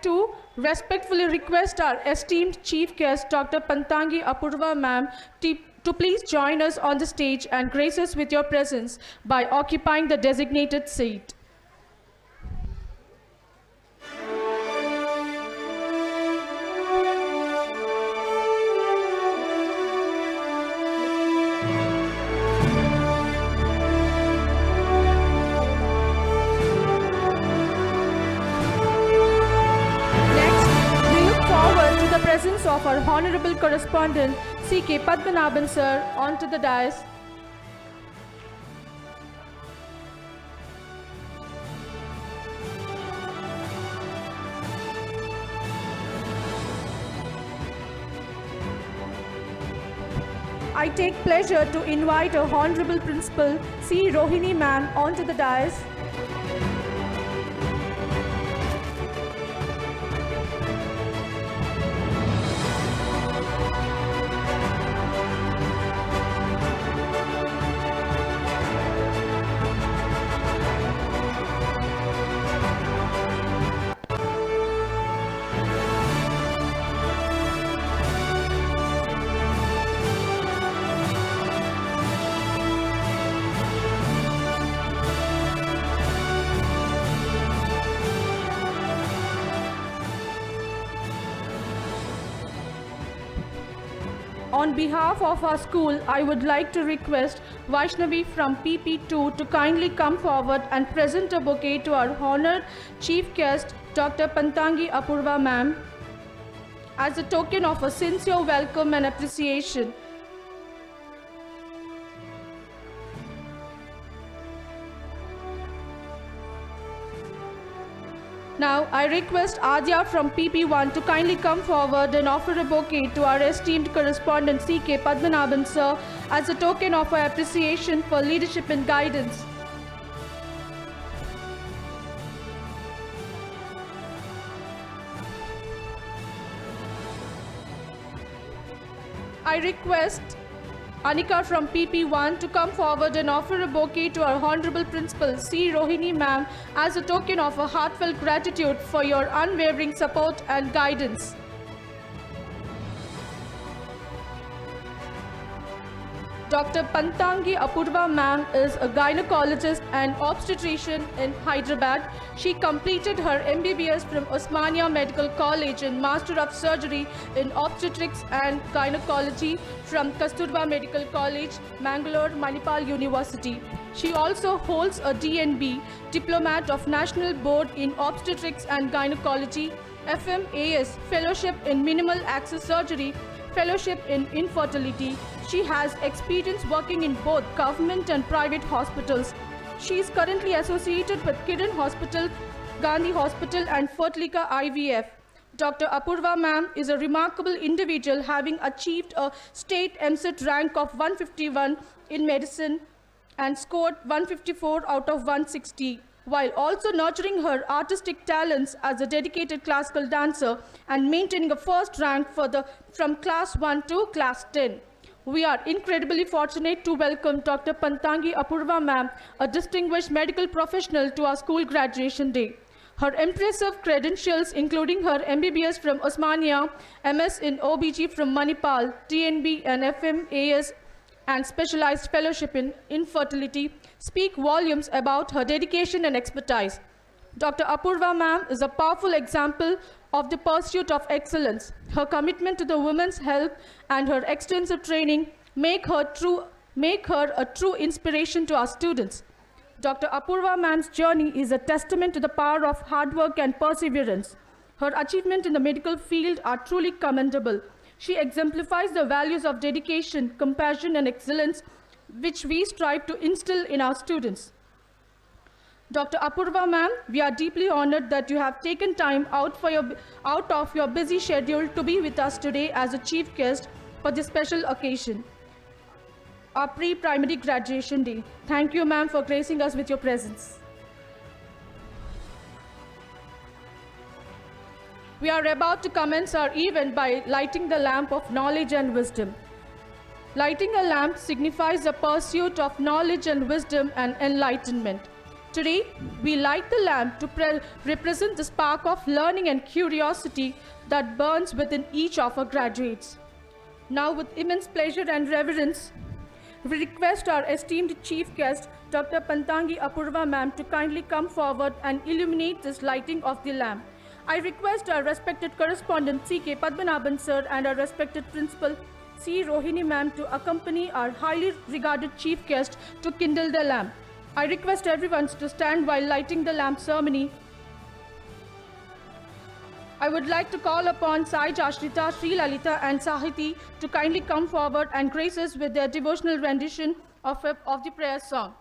like to respectfully request our esteemed chief guest, Dr. Pantangi Apurva ma'am, to please join us on the stage and grace us with your presence by occupying the designated seat. Presence of our honorable correspondent C.K. Padmanabhan sir onto the dais. I take pleasure to invite our honorable principal C. Rohini ma'am onto the dais. On behalf of our school, I would like to request Vaishnavi from PP2 to kindly come forward and present a bouquet to our honored chief guest, Dr. Pantangi Apurva ma'am, as a token of a sincere welcome and appreciation. Now, I request Adya from PP1 to kindly come forward and offer a bouquet to our esteemed correspondent C.K. Padmanabhan sir as a token of our appreciation for leadership and guidance. I request Anika from PP1 to come forward and offer a bouquet to our Honorable Principal C. Rohini ma'am as a token of a heartfelt gratitude for your unwavering support and guidance. Dr. Pantangi Apurva ma'am is a gynecologist and obstetrician in Hyderabad. She completed her MBBS from Osmania Medical College and Master of Surgery in Obstetrics and Gynecology from Kasturba Medical College, Mangalore, Manipal University. She also holds a DNB, Diplomat of National Board in Obstetrics and Gynecology, FMAS, Fellowship in Minimal Access Surgery, Fellowship in Infertility. She has experience working in both government and private hospitals. She is currently associated with Kiran Hospital, Gandhi Hospital and Fertilica IVF. Dr. Apurva ma'am is a remarkable individual having achieved a state MCET rank of 151 in medicine and scored 154 out of 160. While also nurturing her artistic talents as a dedicated classical dancer and maintaining a first rank from class 1 to class 10. We are incredibly fortunate to welcome Dr. Pantangi Apurva ma'am, a distinguished medical professional, to our school graduation day. Her impressive credentials, including her MBBS from Osmania, MS in OBG from Manipal, TNB and FMAS, and specialized fellowship in infertility, speak volumes about her dedication and expertise. Dr. Apurva ma'am is a powerful example of the pursuit of excellence. Her commitment to the women's health and her extensive training make her a true inspiration to our students. Dr. Apurva ma'am's journey is a testament to the power of hard work and perseverance. Her achievements in the medical field are truly commendable. She exemplifies the values of dedication, compassion, and excellence which we strive to instill in our students. Dr. Apurva ma'am, we are deeply honored that you have taken time out of your busy schedule to be with us today as a chief guest for this special occasion, our pre-primary graduation day. Thank you, ma'am, for gracing us with your presence. We are about to commence our event by lighting the lamp of knowledge and wisdom. Lighting a lamp signifies the pursuit of knowledge and wisdom and enlightenment. Today, we light the lamp to represent the spark of learning and curiosity that burns within each of our graduates. Now, with immense pleasure and reverence, we request our esteemed chief guest, Dr. Pantangi Apurva ma'am, to kindly come forward and illuminate this lighting of the lamp. I request our respected correspondent C.K. Padmanabhan sir and our respected principal C. Rohini ma'am to accompany our highly regarded chief guest to kindle the lamp. I request everyone to stand while lighting the lamp ceremony. I would like to call upon Sai Jashrita, Sri Lalita and Sahiti to kindly come forward and grace us with their devotional rendition of the prayer song.